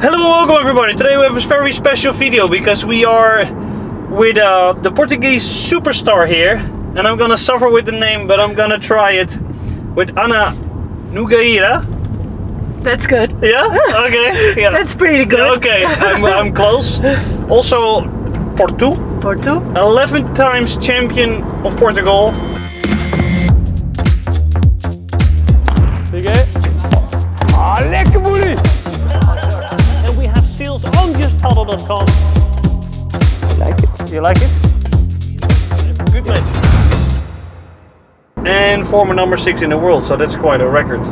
Hello and welcome everybody. Today we have a very special video because we are with the Portuguese superstar here, and I'm gonna suffer with the name, but I'm gonna try it, with Ana Nogueira. That's good. Yeah? Okay. Yeah. That's pretty good. Okay, I'm close. Also, Porto. 11 times champion of Portugal. Okay. Ah, lekker boelie! And we have sales on justpadel.com. I like it. You like it? Good match. And former number 6 in the world, so that's quite a record.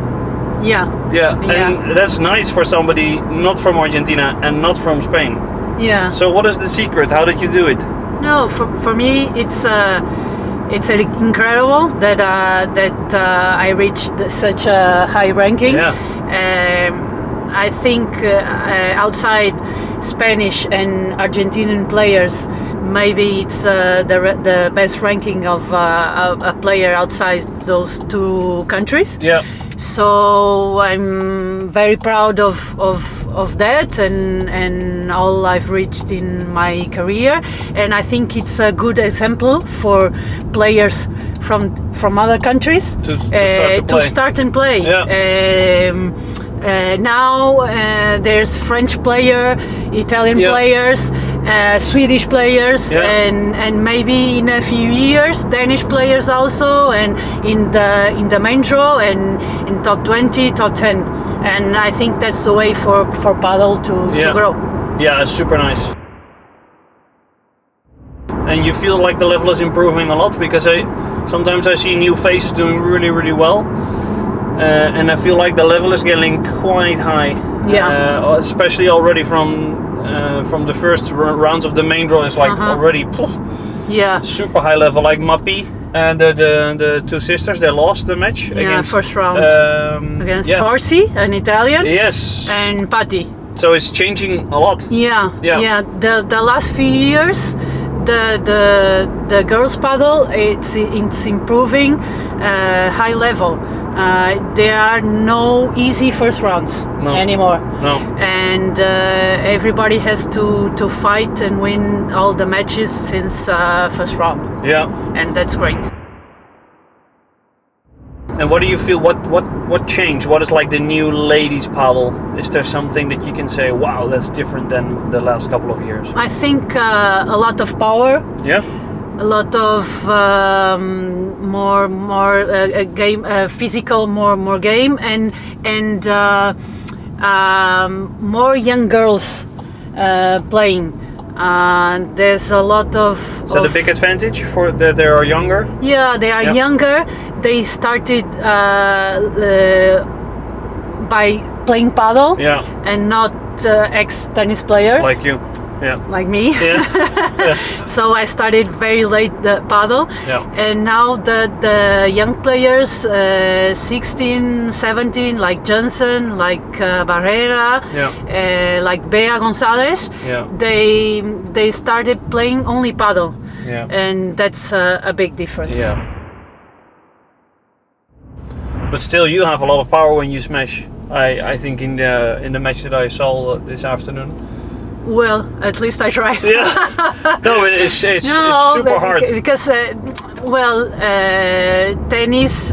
Yeah. Yeah, and that's nice for somebody not from Argentina and not from Spain. Yeah. So what is the secret? How did you do it? No, for me it's incredible that I reached such a high ranking. Yeah. I think outside Spanish and Argentinian players, maybe it's the best ranking of a player outside those two countries. Yeah. So I'm very proud of that and all I've reached in my career, and I think it's a good example for players from other countries to start and play. Yeah. Now there's French player, Italian players, Swedish players, and maybe in a few years Danish players also, and in the main draw and in top 20, top 10, and I think that's the way for paddle to grow. Yeah, it's super nice. And you feel like the level is improving a lot, because sometimes I see new faces doing really well. And I feel like the level is getting quite high. Yeah. Especially already from the first rounds of the main draw, is like already super high level. Like Mappy and the two sisters, they lost the match against first round against Torsi, an Italian. Yes. And Patti. So it's changing a lot. Yeah. The last few years, the girls paddle, it's improving high level. There are no easy first rounds anymore. No. And everybody has to fight and win all the matches since first round. Yeah. And that's great. And what do you feel? What changed? What is like the new ladies paddle? Is there something that you can say, wow, that's different than the last couple of years? I think a lot of power. Yeah. A lot of more game, physical, more game, and more young girls playing. There's a lot of. Is that a big advantage for that they are younger? Yeah, they are younger. They started by playing paddle, and not ex-tennis players. Like you. Yeah. Like me. Yeah. So I started very late the paddle, and now the young players, 16, 17, like Johnson, like Barrera, like Bea Gonzalez, they started playing only paddle, and that's a big difference. Yeah. But still, you have a lot of power when you smash. I think in the match that I saw this afternoon. Well, at least I try. Yeah. No, it's super hard. Because, tennis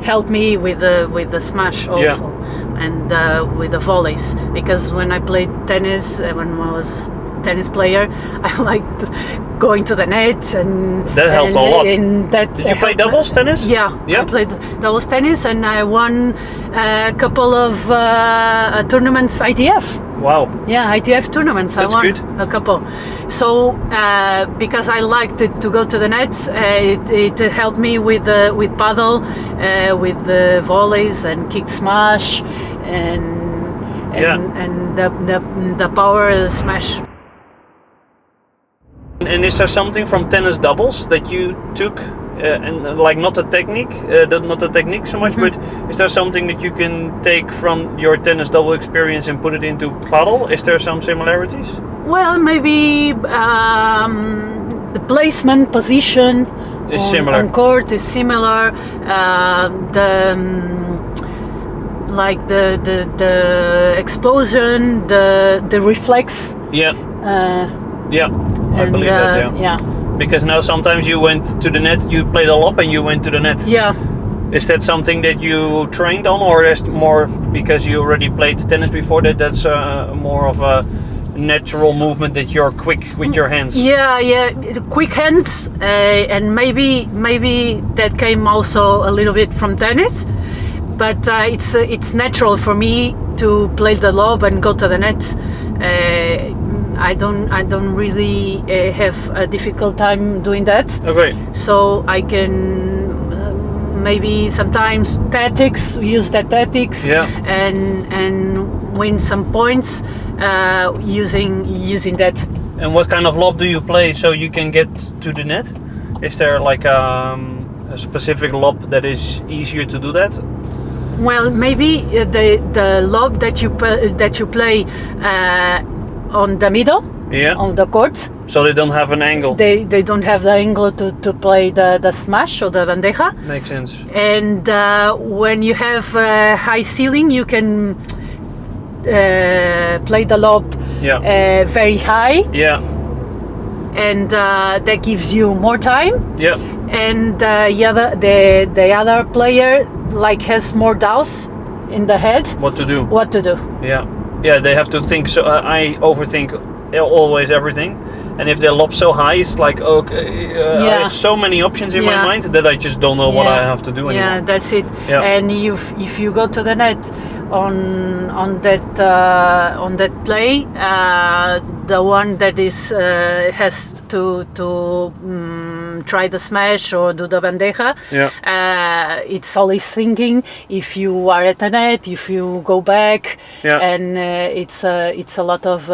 helped me with the smash also, and with the volleys. Because when I played tennis, when I was tennis player, I liked going to the net, and that helped a lot. Did you play doubles tennis? Yeah, I played doubles tennis, and I won a couple of tournaments ITF. Wow. Yeah, ITF tournaments. That's I won good. A couple. So because I liked it to go to the nets, it helped me with paddle, with the volleys and kick smash, and the power smash. And is there something from tennis doubles that you took, and like not the technique so much, but is there something that you can take from your tennis double experience and put it into paddle? Is there some similarities? Well, maybe the placement, position on court is similar. like the explosion, the reflex. Yeah. Yeah, I believe that. Yeah. Because now sometimes you went to the net, you played a lob and you went to the net. Yeah. Is that something that you trained on, or is it more because you already played tennis before that's more of a natural movement that you're quick with your hands? Yeah, quick hands, and maybe that came also a little bit from tennis, but it's natural for me to play the lob and go to the net. I don't really have a difficult time doing that. Okay. So I can maybe sometimes use the tactics, Yeah. and win some points using that. And what kind of lob do you play so you can get to the net? Is there like a specific lob that is easier to do that? Well, maybe the lob that you play on the middle, Yeah. on the court. So they don't have an angle. They don't have the angle to play the smash or the bandeja. Makes sense. And when you have a high ceiling, you can play the lob very high. Yeah. And that gives you more time. Yeah. And the other player like has more doubts in the head. What to do? What to do? Yeah. Yeah, they have to think. So I overthink always everything, and if they lob so high, it's like okay, I have so many options in my mind that I just don't know what I have to do anymore. Yeah, that's it. Yeah. And if you go to the net on that play, the one that is has to try the smash or do the bandeja. Yeah. It's always thinking if you are at the net, if you go back, and it's a lot of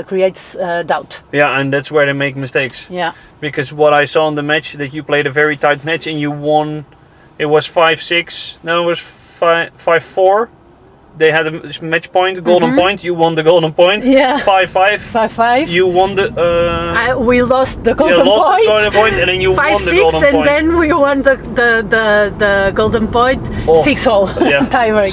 creates doubt. Yeah, and that's where they make mistakes. Yeah. Because what I saw in the match, that you played a very tight match and you won. It was 5-6. No, it was 5-4. They had a match point, golden point. You won the golden point. Yeah. 5-5. 5-5. You won the. We lost the golden point. The golden point, and then you won the golden 5-6, and point. then we won the golden point. 6-all. Tiebreak.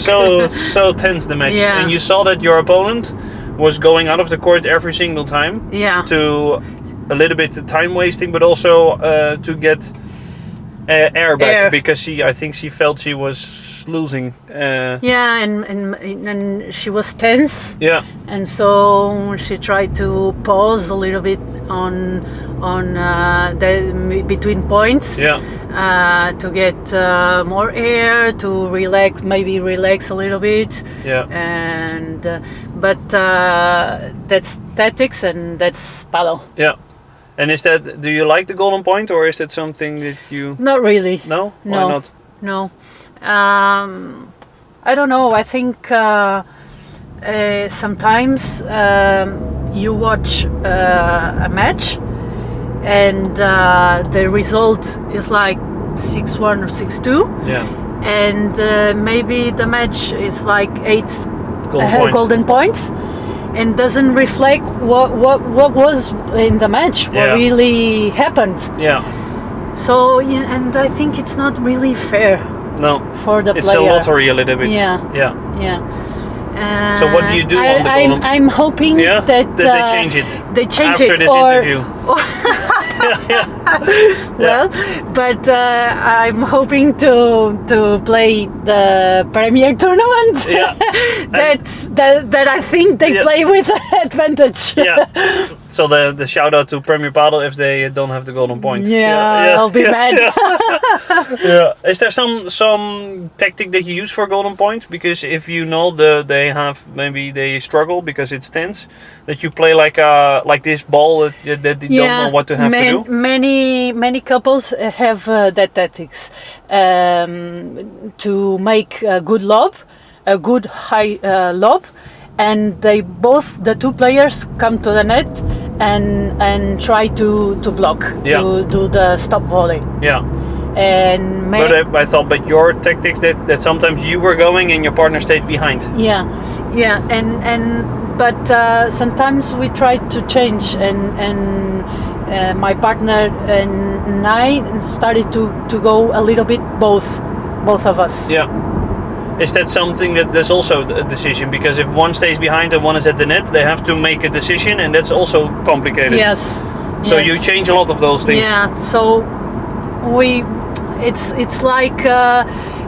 So tense the match, Yeah. and you saw that your opponent was going out of the court every single time. Yeah. To a little bit time wasting, but also to get air back because I think she felt she was losing. Yeah, and she was tense. Yeah. And so she tried to pause a little bit on the between points. Yeah. To get more air, to relax a little bit. Yeah. And but that's tactics and that's paddle. Yeah. And do you like the golden point, or is that something that you? Not really. No. No. Why not? No. I don't know. I think sometimes you watch a match and the result is like 6-1 or 6-2. Yeah. And maybe the match is like 8 golden points, and doesn't reflect what was in the match, what really happened. Yeah. So and I think it's not really fair. No. For the it's player. It's a lottery a little bit. Yeah. Yeah. Yeah. So what do you do on the golden? I'm hoping that they change it. They change after it this interview. Well, but I'm hoping to play the Premier tournament. Yeah. that I think they play with advantage. Yeah. So the shout out to Premier Padel if they don't have the golden point. Yeah. I'll be mad. Yeah. Is there some tactic that you use for golden points? Because if you know maybe they struggle because it's tense, that you play like this ball that they don't know what to have to do. Many couples have that tactics to make a good lob, a good high lob, and the two players come to the net and try to block, to do the stop volley. Yeah. And but your tactics that sometimes you were going and your partner stayed behind. Yeah, but sometimes we try to change, and my partner and I started to go a little bit both of us. Yeah. Is that something that there's also a decision? Because if one stays behind and one is at the net, they have to make a decision, and that's also complicated. Yes. So you change a lot of those things. Yeah. So it's like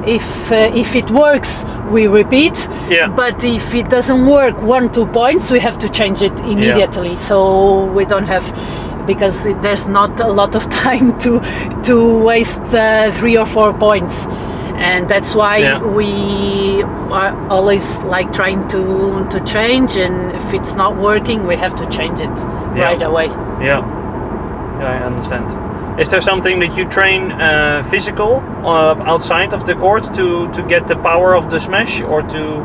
if it works, we repeat. Yeah. But if it doesn't work, 1-2 points, we have to change it immediately. Yeah. So we don't have, because there's not a lot of time to waste 3 or 4 points. And that's why we are always like trying to change, and if it's not working, we have to change it right away. Yeah, I understand. Is there something that you train physical outside of the court to get the power of the smash, or to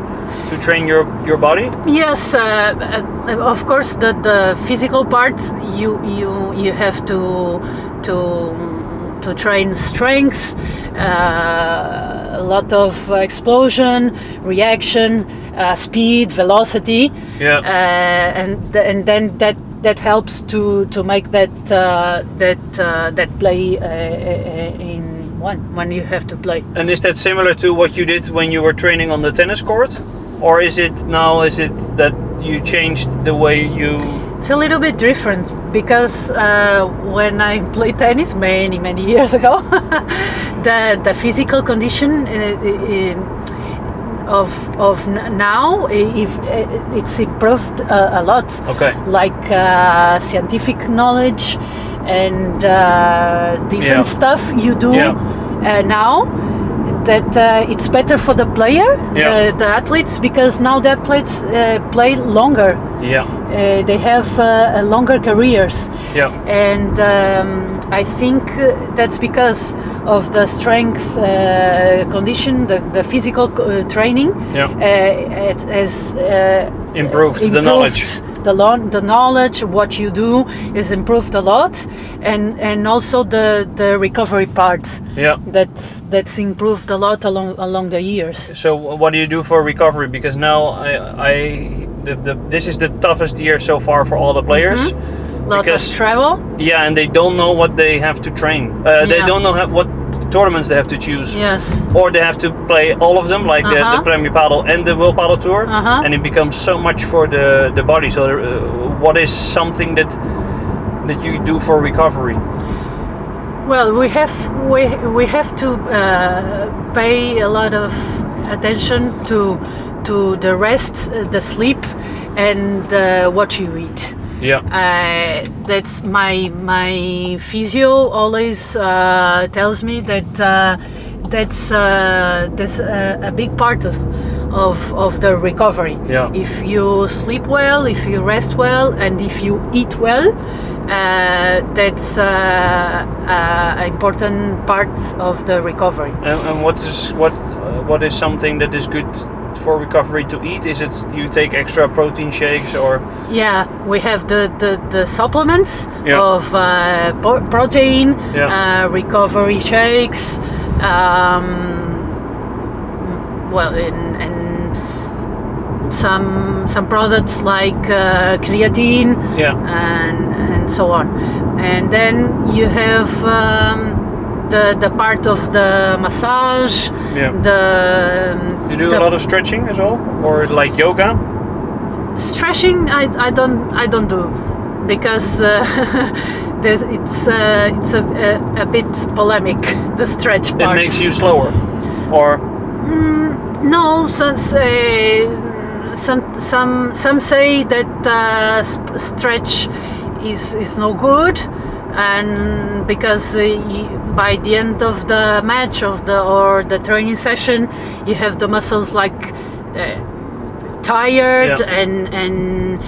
train your body? Yes, of course. The physical part, you have to train strength, a lot of explosion, reaction, speed, velocity, and then that helps to make that play in one when you have to play. And is that similar to what you did when you were training on the tennis court, or is it that you changed the way you? It's a little bit different, because when I played tennis many years ago, the physical condition of now, it's improved a lot. Okay. Like scientific knowledge and different stuff you do now. That it's better for the player, the athletes, because now the athletes play longer. They have longer careers. And I think that's because of the strength condition, the physical training. It has improved the knowledge. The knowledge, what you do, is improved a lot, and also the recovery part. That's improved a lot along the years. So what do you do for recovery? Because now this is the toughest year so far for all the players. Lot of travel. Yeah, and they don't know what they have to train. They don't know what tournaments they have to choose. Yes. Or they have to play all of them, like the Premier Padel and the World Padel Tour, and it becomes so much for the body. So what is something that you do for recovery? Well, we have to pay a lot of attention to the rest, the sleep, and what you eat. That's my physio always tells me that that's a big part of the recovery. If you sleep well, if you rest well, and if you eat well, that's an important part of the recovery. And what is something that is good for recovery to eat? Is it you take extra protein shakes, or? Yeah, we have the supplements of protein, recovery shakes, well, and some products like creatine, and so on. And then you have the part of the massage. You do a lot of stretching as well, or like yoga? Stretching, I don't do, because it's a bit polemic, the stretch part. It makes you slower, or? No, some say that stretch is no good, and because by the end of the match or the training session, you have the muscles like tired and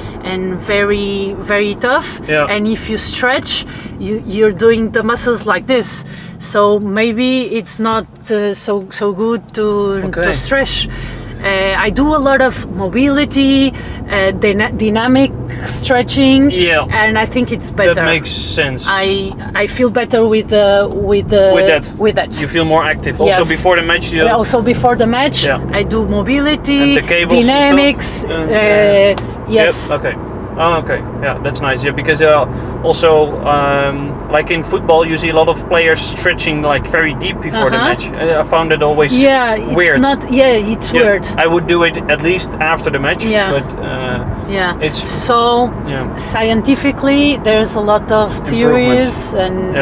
very tough. And if you stretch, you're doing the muscles like this. So maybe it's not so good to stretch. I do a lot of mobility, dynamic stretching, and I think it's better. That makes sense. I feel better with that. You feel more active. Also before the match. Also before the match, I do mobility, and the cables, dynamics. Yes. Okay. Oh, okay. Yeah, that's nice. Yeah, because also, like in football, you see a lot of players stretching like very deep before the match. I found it always weird. It's weird. I would do it at least after the match. Yeah. But it's so scientifically, there's a lot of theories and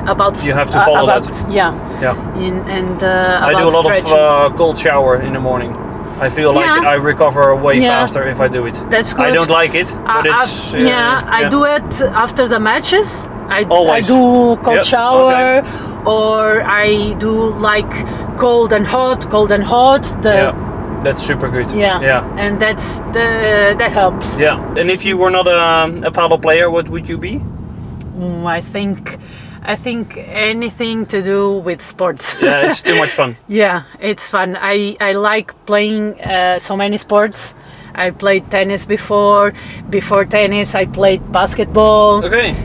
about you have to follow that. Yeah. I do a lot of cold shower in the morning. I feel like I recover way faster if I do it. That's good. I don't like it, but it's... I do it after the matches. I do cold shower, or I do like cold and hot. That's super good. And that helps. Yeah, and if you were not a paddle player, what would you be? I think anything to do with sports. Yeah, it's too much fun. Yeah, it's fun. I like playing so many sports. I played tennis before. Before tennis, I played basketball. Okay.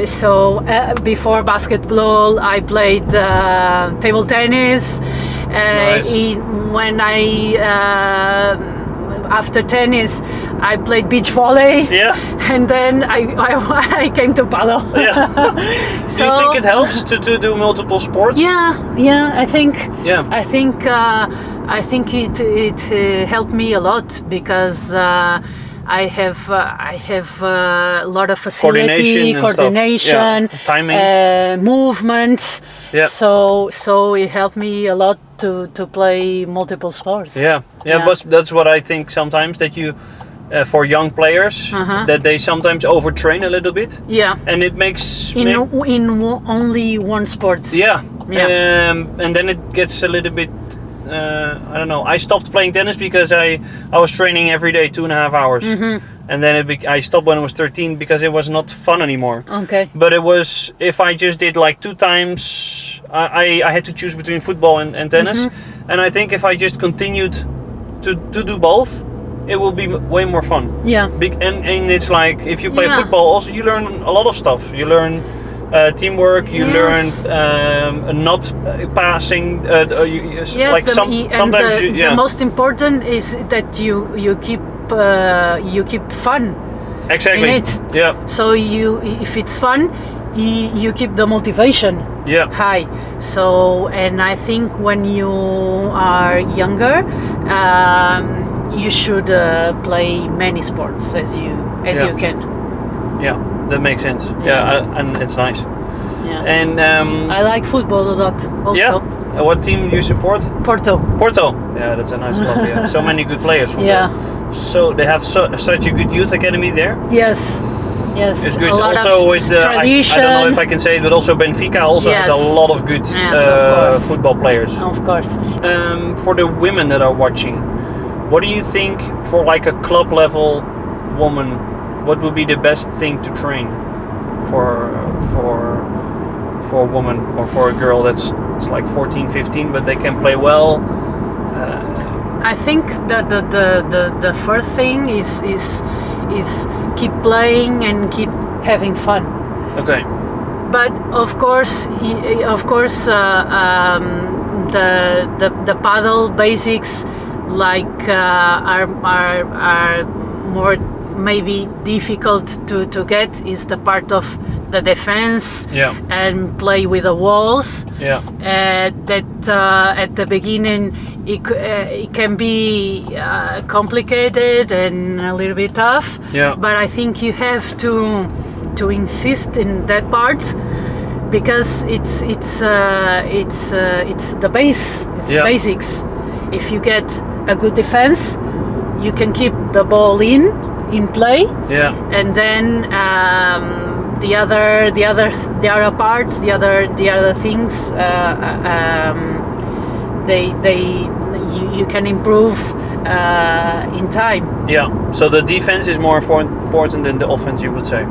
So before basketball, I played table tennis. Nice. When after tennis, I played beach volley. Yeah. And then I came to paddle. Yeah. So, do you think it helps to do multiple sports? Yeah. I think. Yeah. I think it helped me a lot because I have a lot of facility, coordination, timing, movements. Yeah. So it helped me a lot to play multiple sports. Yeah. But that's what I think sometimes, that you for young players that they sometimes overtrain a little bit. Yeah. And it makes in only one sport. Yeah. And then it gets a little bit. I don't know. I stopped playing tennis because I was training every day 2.5 hours, and then I stopped when I was 13 because it was not fun anymore. Okay. But it was, if I just did like 2 times, I had to choose between football and tennis, and I think if I just continued to do both, it will be way more fun. Yeah. And it's like if you play football, also you learn a lot of stuff. You learn. Teamwork, you learn not passing. Sometimes the most important is that you keep fun. Exactly. In it. Yeah. So if it's fun, you keep the motivation high. So, and I think when you are younger, you should play many sports as you can. Yeah. That makes sense. And it's nice. Yeah. And I like football a lot also. Yeah. What team do you support? Porto. Yeah, that's a nice club. Yeah. So many good players from there. So they have such a good youth academy there. Yes. It's good. A lot also with tradition. I don't know if I can say it, but also Benfica also has a lot of good football players. Of course. For the women that are watching, what do you think for like a club level woman? What would be the best thing to train for a woman or for a girl that's like 14, 15, but they can play well? I think that the first thing is keep playing and keep having fun. Okay. But of course, the paddle basics like are more maybe difficult to get is the part of the defense and play with the walls. That at the beginning it can be complicated and a little bit tough. But I think you have to insist in that part because it's the base. It's basics. If you get a good defense, you can keep the ball in play, and then the other parts, the other things, you can improve in time. Yeah. So the defense is more important than the offense, you would say.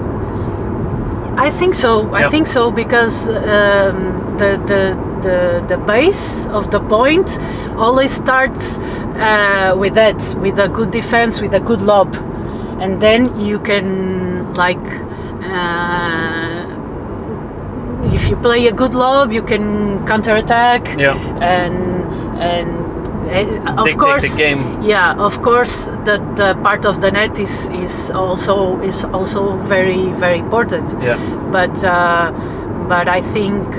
I think so. I think so because the base of the point always starts with a good defense, with a good lob. And then you can if you play a good lob, you can counterattack and of course, the game. Yeah, of course, the part of the net is also very, very important. Yeah. But I think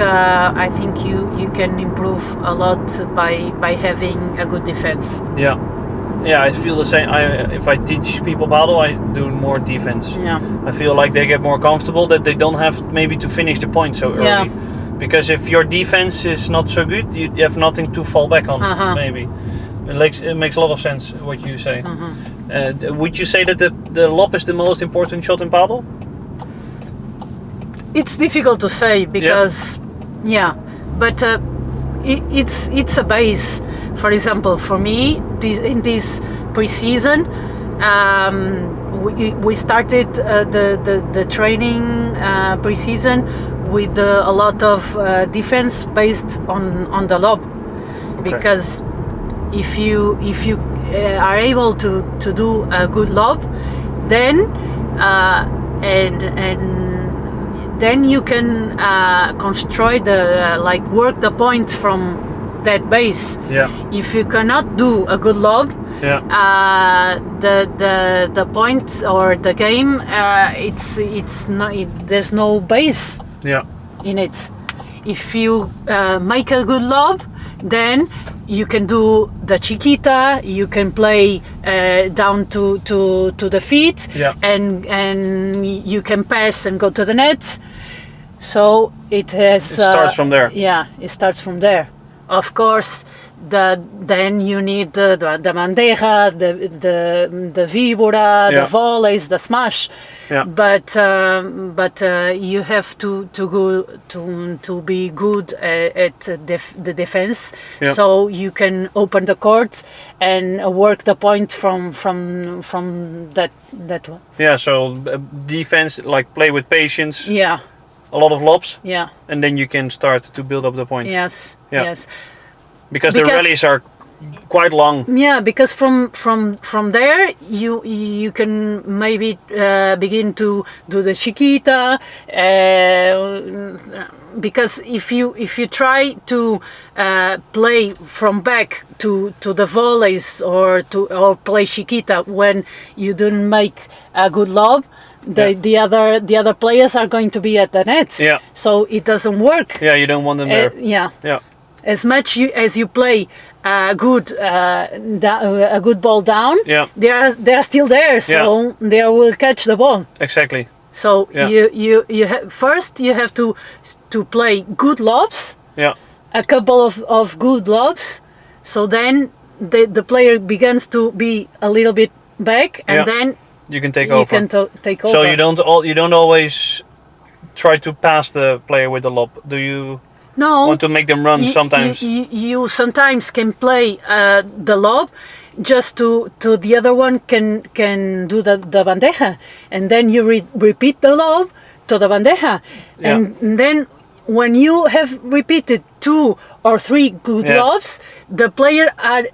you can improve a lot by having a good defense. Yeah. Yeah, I feel the same. If I teach people paddle, I do more defense. Yeah. I feel like they get more comfortable, that they don't have maybe to finish the point so early. Yeah. Because if your defense is not so good, you have nothing to fall back on. Maybe it makes a lot of sense what you say. Would you say that the lob is the most important shot in paddle? It's difficult to say because, but it's a base. For example, for me, in this pre-season, we started the training pre-season with a lot of defense based on the lob, because if you are able to do a good lob, then then you can construct work the point from that base. Yeah. If you cannot do a good lob, the point or the game, it's not. There's no base. In it. If you make a good lob, then you can do the chiquita. You can play down to the feet, and you can pass and go to the net. So it starts from there. Yeah, it starts from there. Of course, then you need the bandeja, the víbora, the volleys, the smash. Yeah. But you have to be good at the defense, so you can open the court and work the point from that one. Yeah. So defense, like play with patience. Yeah. A lot of lobs. Yeah. And then you can start to build up the point. Yes. Yeah. Yes. Because the rallies are quite long. Yeah, because from there you can maybe begin to do the chiquita. Because if you try to play from back to the volleys or play chiquita when you don't make a good lob, the other players are going to be at the net. Yeah. So it doesn't work. Yeah, you don't want them there. Yeah. Yeah. As much as you play a good ball down, they are still there, so they will catch the ball. Exactly. So you first you have to play good lobs. Yeah. A couple of good lobs, so then the player begins to be a little bit back, and then you can take over. You can take over. So you don't always try to pass the player with the lob, do you? No. Want to make them run sometimes? You sometimes can play the lob, just to the other one can do the bandeja, and then you repeat the lob to the bandeja, and then when you have repeated 2 or 3 good lobs, the player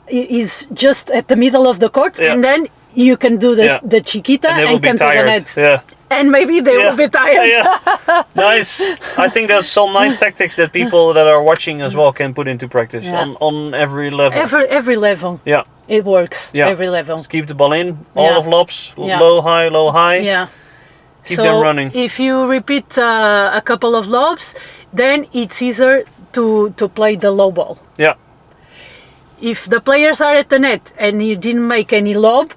is just at the middle of the court, and then you can do the chiquita and come to the net. Yeah. And maybe they will be tired. Nice. I think there's some nice tactics that people that are watching as well can put into practice on every level. Every level. Yeah. It works. Yeah. Every level. Just keep the ball in. All of lobs. Low, high, low, high. Yeah. Keep them running. If you repeat a couple of lobs, then it's easier to play the low ball. Yeah. If the players are at the net and you didn't make any lob,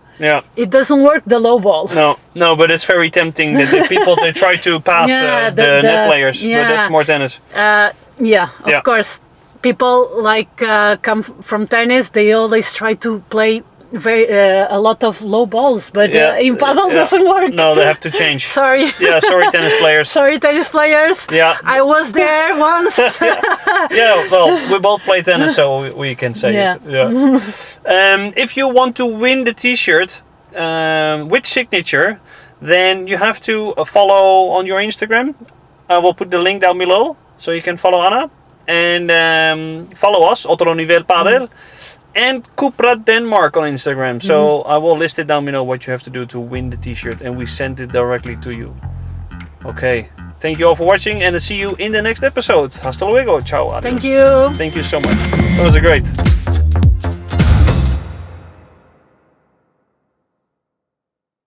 it doesn't work, the low ball. No, but it's very tempting that the people they try to pass the net players, but that's more tennis. Of course. People come from tennis, they always try to play a lot of low balls, but in paddle doesn't work. No, they have to change. Sorry. Yeah, sorry tennis players. Sorry tennis players. Yeah. I was there once. Well, we both play tennis, so we can say it. Yeah. If you want to win the t-shirt with signature, then you have to follow on your Instagram. I will put the link down below, so you can follow Anna. And follow us, Otro Nivel Padel. And Cupra Denmark on Instagram. So I will list it down below what you have to do to win the t-shirt, and we send it directly to you. Okay. Thank you all for watching, and I'll see you in the next episode. Hasta luego. Ciao. Adios. Thank you. Thank you so much. That was great.